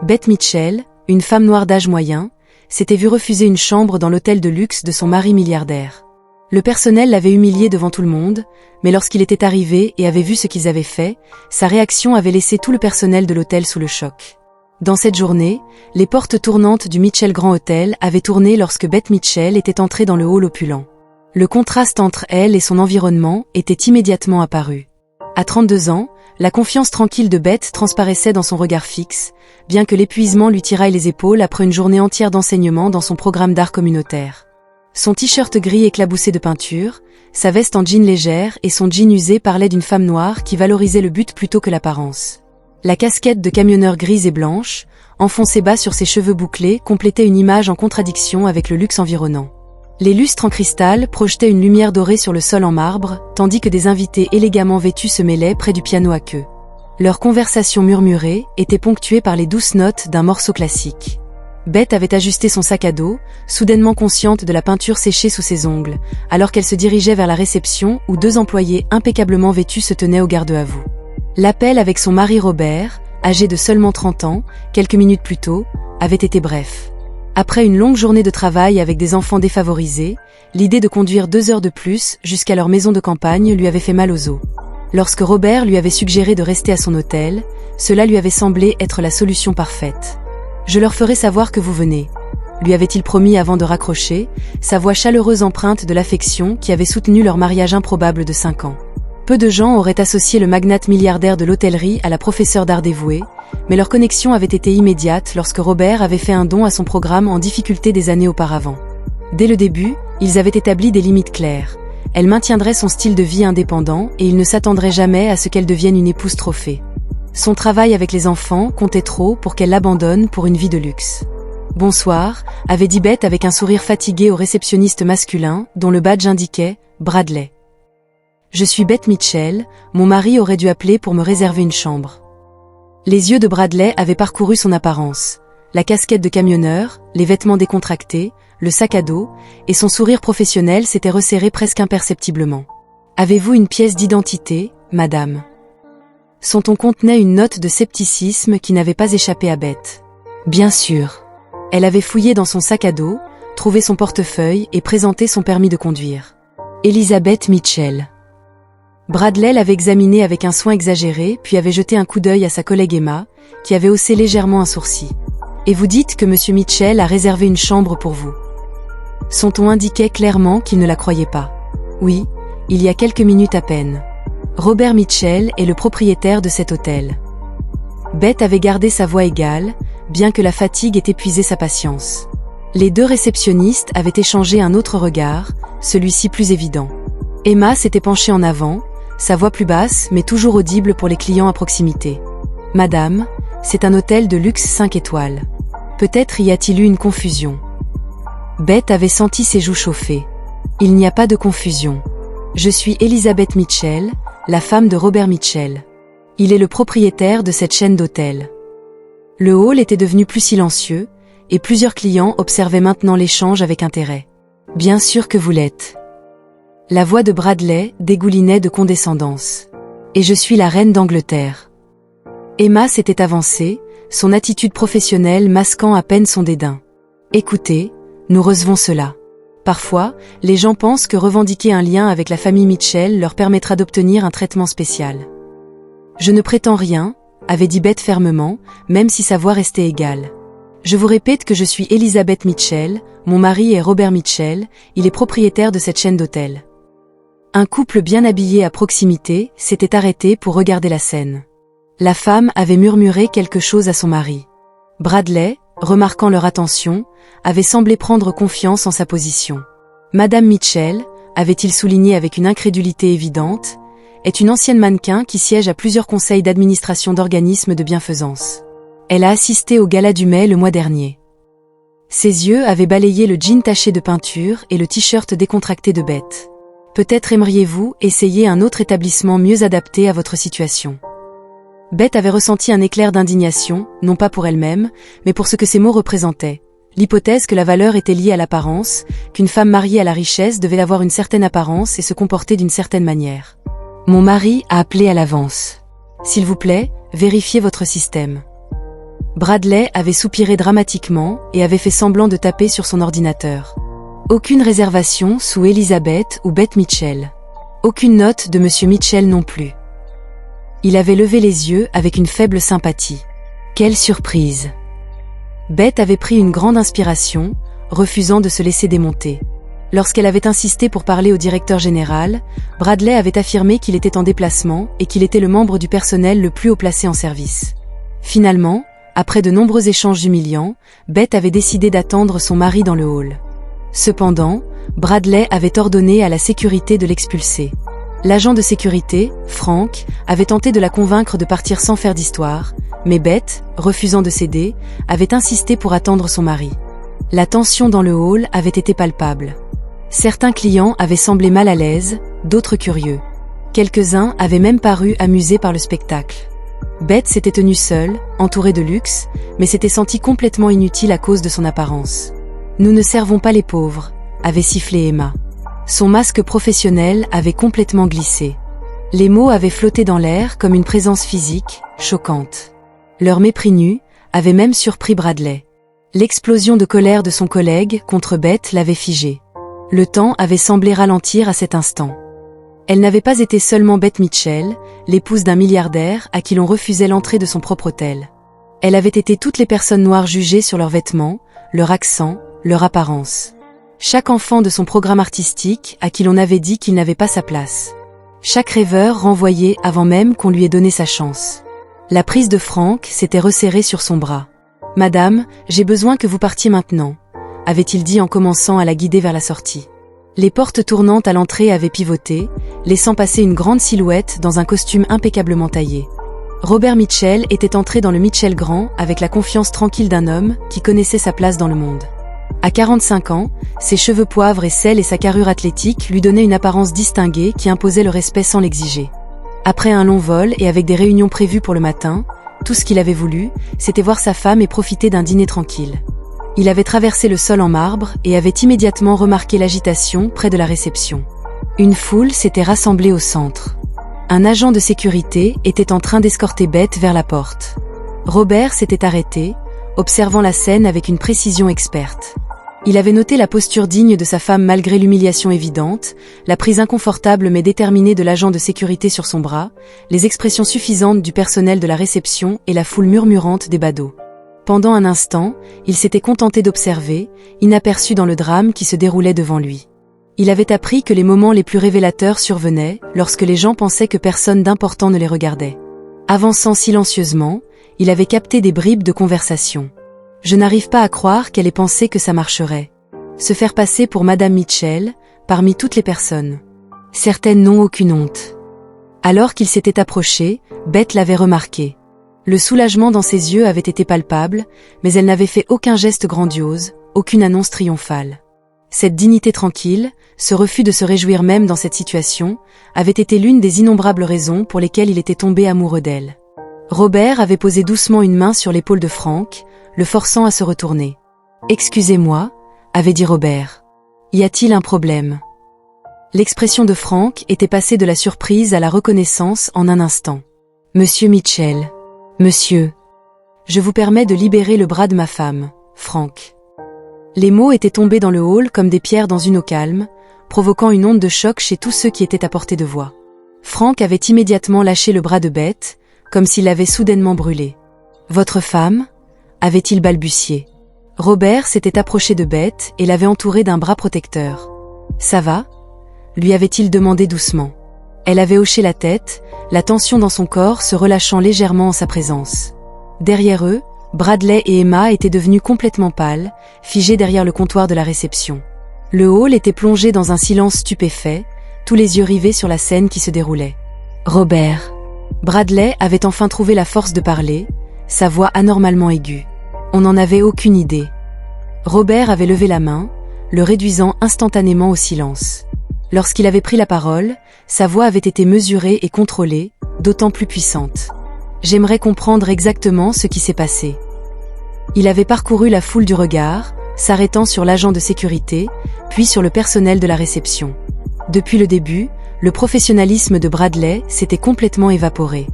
Bette Mitchell, une femme noire d'âge moyen, s'était vue refuser une chambre dans l'hôtel de luxe de son mari milliardaire. Le personnel l'avait humiliée devant tout le monde, mais lorsqu'il était arrivé et avait vu ce qu'ils avaient fait, sa réaction avait laissé tout le personnel de l'hôtel sous le choc. Dans cette journée, les portes tournantes du Mitchell Grand Hotel avaient tourné lorsque Bette Mitchell était entrée dans le hall opulent. Le contraste entre elle et son environnement était immédiatement apparu. À 32 ans, la confiance tranquille de Bette transparaissait dans son regard fixe, bien que l'épuisement lui tiraille les épaules après une journée entière d'enseignement dans son programme d'art communautaire. Son t-shirt gris éclaboussé de peinture, sa veste en jean légère et son jean usé parlaient d'une femme noire qui valorisait le but plutôt que l'apparence. La casquette de camionneur grise et blanche, enfoncée bas sur ses cheveux bouclés, complétait une image en contradiction avec le luxe environnant. Les lustres en cristal projetaient une lumière dorée sur le sol en marbre, tandis que des invités élégamment vêtus se mêlaient près du piano à queue. Leur conversation murmurée était ponctuée par les douces notes d'un morceau classique. Bette avait ajusté son sac à dos, soudainement consciente de la peinture séchée sous ses ongles, alors qu'elle se dirigeait vers la réception où deux employés impeccablement vêtus se tenaient au garde-à-vous. L'appel avec son mari Robert, âgé de seulement 30 ans, quelques minutes plus tôt, avait été bref. Après une longue journée de travail avec des enfants défavorisés, l'idée de conduire 2 heures de plus jusqu'à leur maison de campagne lui avait fait mal aux os. Lorsque Robert lui avait suggéré de rester à son hôtel, cela lui avait semblé être la solution parfaite. « Je leur ferai savoir que vous venez », lui avait-il promis avant de raccrocher, sa voix chaleureuse empreinte de l'affection qui avait soutenu leur mariage improbable de 5 ans. Peu de gens auraient associé le magnate milliardaire de l'hôtellerie à la professeure d'art dévouée, mais leur connexion avait été immédiate lorsque Robert avait fait un don à son programme en difficulté des années auparavant. Dès le début, ils avaient établi des limites claires. Elle maintiendrait son style de vie indépendant et il ne s'attendrait jamais à ce qu'elle devienne une épouse trophée. Son travail avec les enfants comptait trop pour qu'elle l'abandonne pour une vie de luxe. « Bonsoir », avait dit Bette avec un sourire fatigué au réceptionniste masculin, dont le badge indiquait « Bradley ». « Je suis Bette Mitchell, mon mari aurait dû appeler pour me réserver une chambre. » Les yeux de Bradley avaient parcouru son apparence, la casquette de camionneur, les vêtements décontractés, le sac à dos, et son sourire professionnel s'était resserré presque imperceptiblement. « Avez-vous une pièce d'identité, madame ?» Son ton contenait une note de scepticisme qui n'avait pas échappé à Bette. Bien sûr. Elle avait fouillé dans son sac à dos, trouvé son portefeuille et présenté son permis de conduire. Elizabeth Mitchell. Bradley l'avait examiné avec un soin exagéré puis avait jeté un coup d'œil à sa collègue Emma, qui avait haussé légèrement un sourcil. « Et vous dites que Monsieur Mitchell a réservé une chambre pour vous ?» Son ton indiquait clairement qu'il ne la croyait pas. « Oui, il y a quelques minutes à peine. Robert Mitchell est le propriétaire de cet hôtel. » Bette avait gardé sa voix égale, bien que la fatigue ait épuisé sa patience. Les deux réceptionnistes avaient échangé un autre regard, celui-ci plus évident. Emma s'était penchée en avant, sa voix plus basse mais toujours audible pour les clients à proximité. « Madame, c'est un hôtel de luxe 5 étoiles. Peut-être y a-t-il eu une confusion. » Bette avait senti ses joues chauffer. « Il n'y a pas de confusion. Je suis Elizabeth Mitchell, la femme de Robert Mitchell. Il est le propriétaire de cette chaîne d'hôtels. » Le hall était devenu plus silencieux, et plusieurs clients observaient maintenant l'échange avec intérêt. « Bien sûr que vous l'êtes. » La voix de Bradley dégoulinait de condescendance. « Et je suis la reine d'Angleterre. » Emma s'était avancée, son attitude professionnelle masquant à peine son dédain. « Écoutez, nous recevons cela. Parfois, les gens pensent que revendiquer un lien avec la famille Mitchell leur permettra d'obtenir un traitement spécial. »« Je ne prétends rien », avait dit Bette fermement, même si sa voix restait égale. « Je vous répète que je suis Elizabeth Mitchell, mon mari est Robert Mitchell, il est propriétaire de cette chaîne d'hôtels. » Un couple bien habillé à proximité s'était arrêté pour regarder la scène. La femme avait murmuré quelque chose à son mari. Bradley, remarquant leur attention, avait semblé prendre confiance en sa position. « Madame Mitchell », avait-il souligné avec une incrédulité évidente, est une ancienne mannequin qui siège à plusieurs conseils d'administration d'organismes de bienfaisance. Elle a assisté au gala du mai le mois dernier. Ses yeux avaient balayé le jean taché de peinture et le t-shirt décontracté de Bette. Peut-être aimeriez-vous essayer un autre établissement mieux adapté à votre situation. Bette avait ressenti un éclair d'indignation, non pas pour elle-même, mais pour ce que ces mots représentaient. L'hypothèse que la valeur était liée à l'apparence, qu'une femme mariée à la richesse devait avoir une certaine apparence et se comporter d'une certaine manière. « Mon mari a appelé à l'avance. S'il vous plaît, vérifiez votre système. » Bradley avait soupiré dramatiquement et avait fait semblant de taper sur son ordinateur. Aucune réservation sous Elizabeth ou Beth Mitchell. Aucune note de Monsieur Mitchell non plus. Il avait levé les yeux avec une faible sympathie. Quelle surprise! Beth avait pris une grande inspiration, refusant de se laisser démonter. Lorsqu'elle avait insisté pour parler au directeur général, Bradley avait affirmé qu'il était en déplacement et qu'il était le membre du personnel le plus haut placé en service. Finalement, après de nombreux échanges humiliants, Beth avait décidé d'attendre son mari dans le hall. Cependant, Bradley avait ordonné à la sécurité de l'expulser. L'agent de sécurité, Frank, avait tenté de la convaincre de partir sans faire d'histoire, mais Beth, refusant de céder, avait insisté pour attendre son mari. La tension dans le hall avait été palpable. Certains clients avaient semblé mal à l'aise, d'autres curieux. Quelques-uns avaient même paru amusés par le spectacle. Beth s'était tenue seule, entourée de luxe, mais s'était sentie complètement inutile à cause de son apparence. « Nous ne servons pas les pauvres », avait sifflé Emma. Son masque professionnel avait complètement glissé. Les mots avaient flotté dans l'air comme une présence physique, choquante. Leur mépris nu avait même surpris Bradley. L'explosion de colère de son collègue contre Beth l'avait figé. Le temps avait semblé ralentir à cet instant. Elle n'avait pas été seulement Beth Mitchell, l'épouse d'un milliardaire à qui l'on refusait l'entrée de son propre hôtel. Elle avait été toutes les personnes noires jugées sur leurs vêtements, leur accent, leur apparence. Chaque enfant de son programme artistique à qui l'on avait dit qu'il n'avait pas sa place. Chaque rêveur renvoyé avant même qu'on lui ait donné sa chance. La prise de Frank s'était resserrée sur son bras. « Madame, j'ai besoin que vous partiez maintenant », avait-il dit en commençant à la guider vers la sortie. Les portes tournantes à l'entrée avaient pivoté, laissant passer une grande silhouette dans un costume impeccablement taillé. Robert Mitchell était entré dans le Mitchell Grand avec la confiance tranquille d'un homme qui connaissait sa place dans le monde. À 45 ans, ses cheveux poivre et sel et sa carrure athlétique lui donnaient une apparence distinguée qui imposait le respect sans l'exiger. Après un long vol et avec des réunions prévues pour le matin, tout ce qu'il avait voulu, c'était voir sa femme et profiter d'un dîner tranquille. Il avait traversé le sol en marbre et avait immédiatement remarqué l'agitation près de la réception. Une foule s'était rassemblée au centre. Un agent de sécurité était en train d'escorter Beth vers la porte. Robert s'était arrêté, observant la scène avec une précision experte. Il avait noté la posture digne de sa femme malgré l'humiliation évidente, la prise inconfortable mais déterminée de l'agent de sécurité sur son bras, les expressions suffisantes du personnel de la réception et la foule murmurante des badauds. Pendant un instant, il s'était contenté d'observer, inaperçu dans le drame qui se déroulait devant lui. Il avait appris que les moments les plus révélateurs survenaient lorsque les gens pensaient que personne d'important ne les regardait. Avançant silencieusement, il avait capté des bribes de conversation. Je n'arrive pas à croire qu'elle ait pensé que ça marcherait. Se faire passer pour Madame Mitchell, parmi toutes les personnes. Certaines n'ont aucune honte. Alors qu'il s'était approché, Beth l'avait remarqué. Le soulagement dans ses yeux avait été palpable, mais elle n'avait fait aucun geste grandiose, aucune annonce triomphale. Cette dignité tranquille, ce refus de se réjouir même dans cette situation, avait été l'une des innombrables raisons pour lesquelles il était tombé amoureux d'elle. Robert avait posé doucement une main sur l'épaule de Frank, le forçant à se retourner. « Excusez-moi », avait dit Robert. « Y a-t-il un problème ?» L'expression de Frank était passée de la surprise à la reconnaissance en un instant. « Monsieur Mitchell. Monsieur. Je vous permets de libérer le bras de ma femme, Frank. » Les mots étaient tombés dans le hall comme des pierres dans une eau calme, provoquant une onde de choc chez tous ceux qui étaient à portée de voix. Frank avait immédiatement lâché le bras de Beth, comme s'il l'avait soudainement brûlé. « Votre femme ?» avait-il balbutié. Robert s'était approché de Beth et l'avait entourée d'un bras protecteur. « Ça va ?» lui avait-il demandé doucement. Elle avait hoché la tête, la tension dans son corps se relâchant légèrement en sa présence. Derrière eux, Bradley et Emma étaient devenus complètement pâles, figés derrière le comptoir de la réception. Le hall était plongé dans un silence stupéfait, tous les yeux rivés sur la scène qui se déroulait. « Robert !» Bradley avait enfin trouvé la force de parler, sa voix anormalement aiguë. On n'en avait aucune idée. Robert avait levé la main, le réduisant instantanément au silence. Lorsqu'il avait pris la parole, sa voix avait été mesurée et contrôlée, d'autant plus puissante. J'aimerais comprendre exactement ce qui s'est passé. Il avait parcouru la foule du regard, s'arrêtant sur l'agent de sécurité, puis sur le personnel de la réception. Depuis le début, le professionnalisme de Bradley s'était complètement évaporé.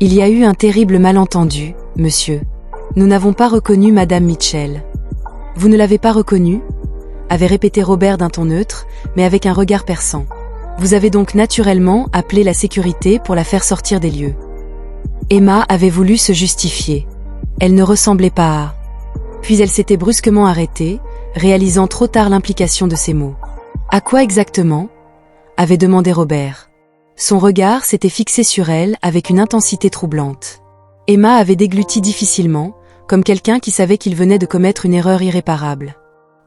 Il y a eu un terrible malentendu, monsieur. Nous n'avons pas reconnu Madame Mitchell. Vous ne l'avez pas reconnue? Avait répété Robert d'un ton neutre, mais avec un regard perçant. Vous avez donc naturellement appelé la sécurité pour la faire sortir des lieux. Emma avait voulu se justifier. Elle ne ressemblait pas à... Puis elle s'était brusquement arrêtée, réalisant trop tard l'implication de ses mots. À quoi exactement? Avait demandé Robert. Son regard s'était fixé sur elle avec une intensité troublante. Emma avait dégluti difficilement, comme quelqu'un qui savait qu'il venait de commettre une erreur irréparable.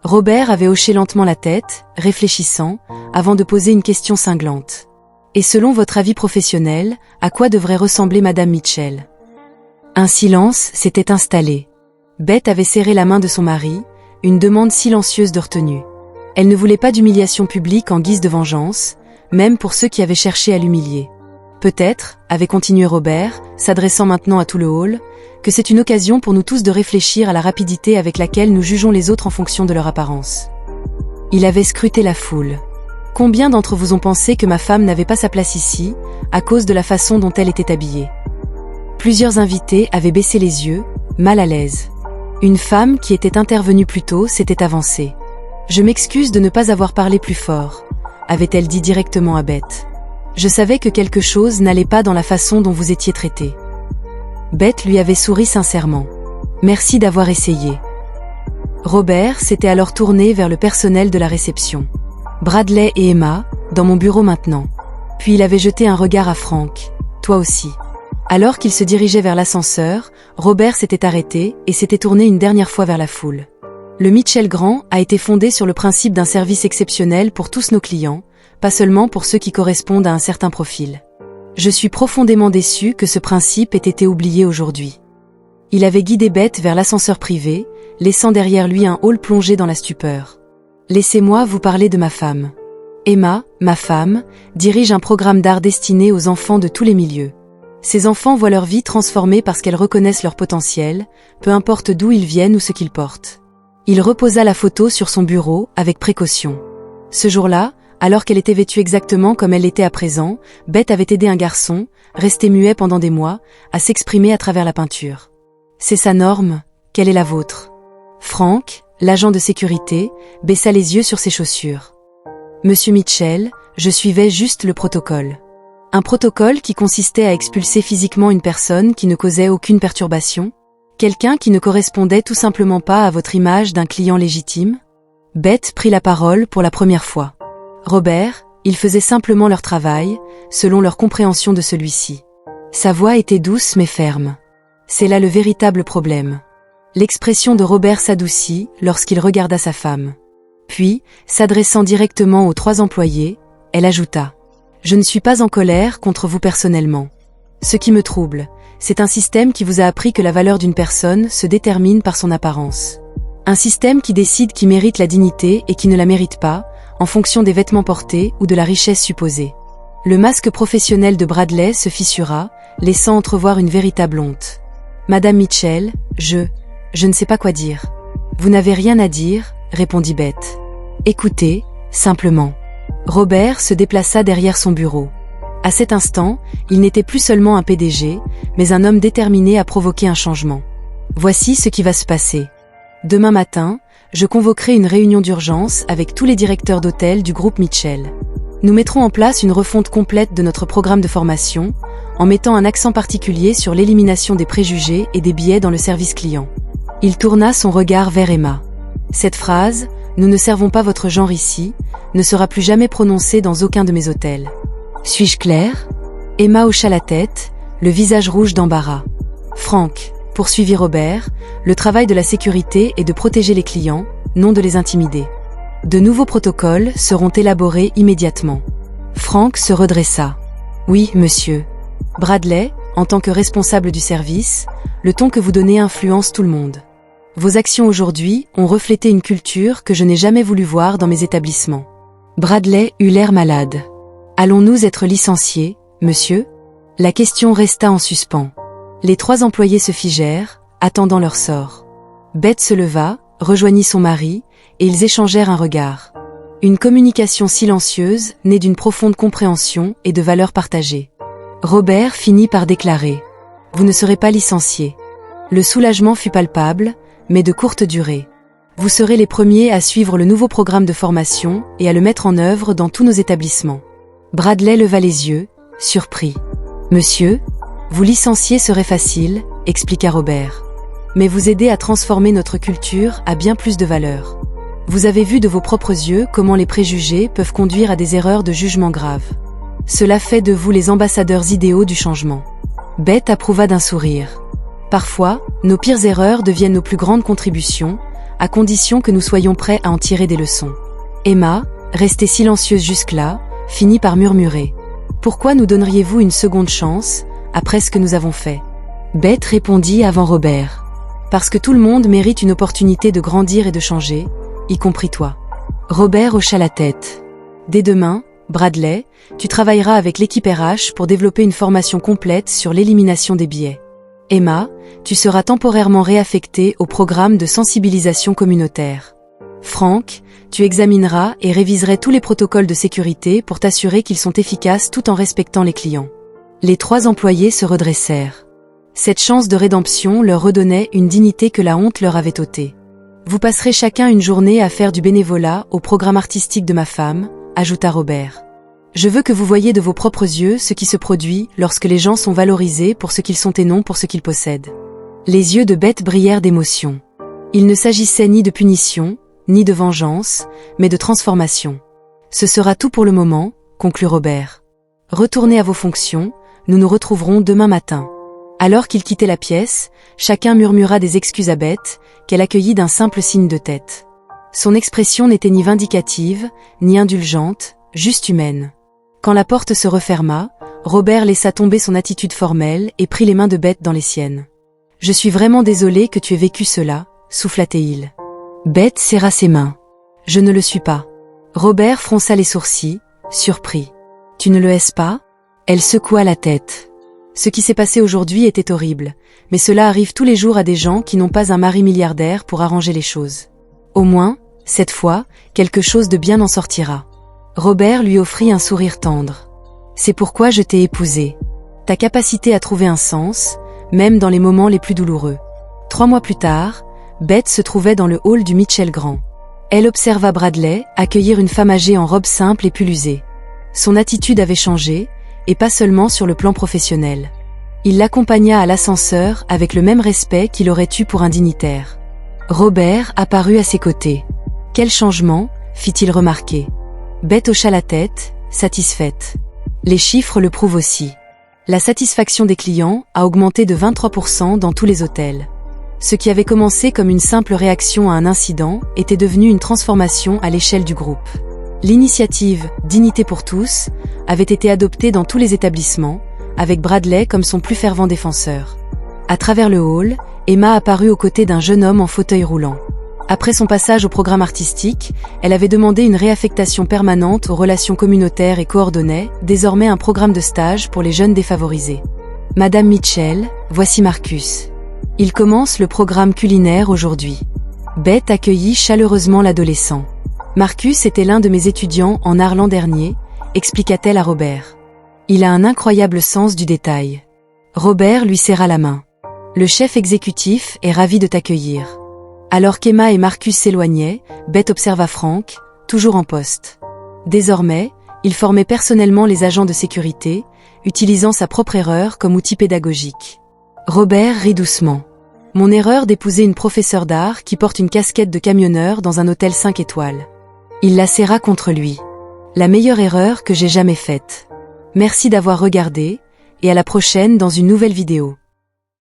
Robert avait hoché lentement la tête, réfléchissant, avant de poser une question cinglante. Et selon votre avis professionnel, à quoi devrait ressembler Madame Mitchell? Un silence s'était installé. Beth avait serré la main de son mari, une demande silencieuse de retenue. Elle ne voulait pas d'humiliation publique en guise de vengeance, même pour ceux qui avaient cherché à l'humilier. Peut-être, avait continué Robert, s'adressant maintenant à tout le hall, que c'est une occasion pour nous tous de réfléchir à la rapidité avec laquelle nous jugeons les autres en fonction de leur apparence. Il avait scruté la foule. Combien d'entre vous ont pensé que ma femme n'avait pas sa place ici, à cause de la façon dont elle était habillée? Plusieurs invités avaient baissé les yeux, mal à l'aise. Une femme qui était intervenue plus tôt s'était avancée. « Je m'excuse de ne pas avoir parlé plus fort », avait-elle dit directement à Beth. « Je savais que quelque chose n'allait pas dans la façon dont vous étiez traité. » Beth lui avait souri sincèrement. « Merci d'avoir essayé. » Robert s'était alors tourné vers le personnel de la réception. « Bradley et Emma, dans mon bureau maintenant. » Puis il avait jeté un regard à Frank. « Toi aussi. » Alors qu'il se dirigeait vers l'ascenseur, Robert s'était arrêté et s'était tourné une dernière fois vers la foule. Le Mitchell Grand a été fondé sur le principe d'un service exceptionnel pour tous nos clients, pas seulement pour ceux qui correspondent à un certain profil. Je suis profondément déçu que ce principe ait été oublié aujourd'hui. Il avait guidé Beth vers l'ascenseur privé, laissant derrière lui un hall plongé dans la stupeur. Laissez-moi vous parler de ma femme. Emma, ma femme, dirige un programme d'art destiné aux enfants de tous les milieux. Ces enfants voient leur vie transformée parce qu'elles reconnaissent leur potentiel, peu importe d'où ils viennent ou ce qu'ils portent. Il reposa la photo sur son bureau, avec précaution. Ce jour-là, alors qu'elle était vêtue exactement comme elle l'était à présent, Beth avait aidé un garçon, resté muet pendant des mois, à s'exprimer à travers la peinture. C'est sa norme, quelle est la vôtre? Frank, l'agent de sécurité, baissa les yeux sur ses chaussures. Monsieur Mitchell, je suivais juste le protocole. Un protocole qui consistait à expulser physiquement une personne qui ne causait aucune perturbation? Quelqu'un qui ne correspondait tout simplement pas à votre image d'un client légitime? Beth prit la parole pour la première fois. Robert, ils faisaient simplement leur travail, selon leur compréhension de celui-ci. Sa voix était douce mais ferme. C'est là le véritable problème. L'expression de Robert s'adoucit lorsqu'il regarda sa femme. Puis, s'adressant directement aux 3 employés, elle ajouta: « Je ne suis pas en colère contre vous personnellement. Ce qui me trouble, c'est un système qui vous a appris que la valeur d'une personne se détermine par son apparence. Un système qui décide qui mérite la dignité et qui ne la mérite pas, en fonction des vêtements portés ou de la richesse supposée. » Le masque professionnel de Bradley se fissura, laissant entrevoir une véritable honte. « Madame Mitchell, je ne sais pas quoi dire. »« Vous n'avez rien à dire, » répondit Beth. « Écoutez, simplement. » Robert se déplaça derrière son bureau. À cet instant, il n'était plus seulement un PDG, mais un homme déterminé à provoquer un changement. Voici ce qui va se passer. Demain matin, je convoquerai une réunion d'urgence avec tous les directeurs d'hôtel du groupe Mitchell. Nous mettrons en place une refonte complète de notre programme de formation, en mettant un accent particulier sur l'élimination des préjugés et des biais dans le service client. Il tourna son regard vers Emma. Cette phrase, « Nous ne servons pas votre genre ici », ne sera plus jamais prononcée dans aucun de mes hôtels. Suis-je claire? Emma hocha la tête, le visage rouge d'embarras. Frank, poursuivit Robert, le travail de la sécurité est de protéger les clients, non de les intimider. De nouveaux protocoles seront élaborés immédiatement. Frank se redressa. Oui, monsieur. Bradley, en tant que responsable du service, le ton que vous donnez influence tout le monde. Vos actions aujourd'hui ont reflété une culture que je n'ai jamais voulu voir dans mes établissements. Bradley eut l'air malade. Allons-nous être licenciés, monsieur? La question resta en suspens. Les 3 employés se figèrent, attendant leur sort. Beth se leva, rejoignit son mari, et ils échangèrent un regard. Une communication silencieuse, née d'une profonde compréhension et de valeurs partagées. Robert finit par déclarer: « Vous ne serez pas licenciés. Le soulagement fut palpable, mais de courte durée. Vous serez les premiers à suivre le nouveau programme de formation et à le mettre en œuvre dans tous nos établissements. Bradley leva les yeux, surpris. Monsieur, vous licencier serait facile, expliqua Robert. Mais vous aider à transformer notre culture a bien plus de valeur. Vous avez vu de vos propres yeux comment les préjugés peuvent conduire à des erreurs de jugement graves. Cela fait de vous les ambassadeurs idéaux du changement. Beth approuva d'un sourire. Parfois, nos pires erreurs deviennent nos plus grandes contributions, à condition que nous soyons prêts à en tirer des leçons. Emma, restée silencieuse jusque-là, finit par murmurer. Pourquoi nous donneriez-vous une seconde chance, après ce que nous avons fait? Beth répondit avant Robert. Parce que tout le monde mérite une opportunité de grandir et de changer, y compris toi. Robert hocha la tête. Dès demain, Bradley, tu travailleras avec l'équipe RH pour développer une formation complète sur l'élimination des biais. Emma, tu seras temporairement réaffectée au programme de sensibilisation communautaire. Franck, tu examineras et réviserais tous les protocoles de sécurité pour t'assurer qu'ils sont efficaces tout en respectant les clients. Les 3 employés se redressèrent. Cette chance de rédemption leur redonnait une dignité que la honte leur avait ôtée. Vous passerez chacun une journée à faire du bénévolat au programme artistique de ma femme, ajouta Robert. Je veux que vous voyiez de vos propres yeux ce qui se produit lorsque les gens sont valorisés pour ce qu'ils sont et non pour ce qu'ils possèdent. Les yeux de Beth brillèrent d'émotion. Il ne s'agissait ni de punition, ni de vengeance, mais de transformation. Ce sera tout pour le moment, conclut Robert. Retournez à vos fonctions, nous nous retrouverons demain matin. Alors qu'ils quittaient la pièce, chacun murmura des excuses à Beth, qu'elle accueillit d'un simple signe de tête. Son expression n'était ni vindicative, ni indulgente, juste humaine. Quand la porte se referma, Robert laissa tomber son attitude formelle et prit les mains de Beth dans les siennes. « Je suis vraiment désolé que tu aies vécu cela », souffla-t-il. Beth serra ses mains. « Je ne le suis pas. » Robert fronça les sourcils, surpris. « Tu ne le es pas ?» Elle secoua la tête. Ce qui s'est passé aujourd'hui était horrible, mais cela arrive tous les jours à des gens qui n'ont pas un mari milliardaire pour arranger les choses. Au moins, cette fois, quelque chose de bien en sortira. Robert lui offrit un sourire tendre. C'est pourquoi je t'ai épousée. Ta capacité à trouver un sens, même dans les moments les plus douloureux. 3 mois plus tard, Beth se trouvait dans le hall du Mitchell Grand. Elle observa Bradley accueillir une femme âgée en robe simple et pull usé. Son attitude avait changé, et pas seulement sur le plan professionnel. Il l'accompagna à l'ascenseur avec le même respect qu'il aurait eu pour un dignitaire. Robert apparut à ses côtés. « Quel changement ?» fit-il remarquer. Beth hocha la tête, satisfaite. Les chiffres le prouvent aussi. La satisfaction des clients a augmenté de 23% dans tous les hôtels. Ce qui avait commencé comme une simple réaction à un incident était devenu une transformation à l'échelle du groupe. L'initiative « Dignité pour tous » avait été adoptée dans tous les établissements, avec Bradley comme son plus fervent défenseur. À travers le hall, Emma apparut aux côtés d'un jeune homme en fauteuil roulant. Après son passage au programme artistique, elle avait demandé une réaffectation permanente aux relations communautaires et coordonnait, désormais un programme de stage pour les jeunes défavorisés. Madame Mitchell, voici Marcus. Il commence le programme culinaire aujourd'hui. Beth accueillit chaleureusement l'adolescent. Marcus était l'un de mes étudiants en art l'an dernier, expliqua-t-elle à Robert. Il a un incroyable sens du détail. Robert lui serra la main. Le chef exécutif est ravi de t'accueillir. Alors qu'Emma et Marcus s'éloignaient, Beth observa Franck, toujours en poste. Désormais, il formait personnellement les agents de sécurité, utilisant sa propre erreur comme outil pédagogique. Robert rit doucement. Mon erreur d'épouser une professeure d'art qui porte une casquette de camionneur dans un hôtel 5 étoiles. Il la serra contre lui. La meilleure erreur que j'ai jamais faite. Merci d'avoir regardé, et à la prochaine dans une nouvelle vidéo.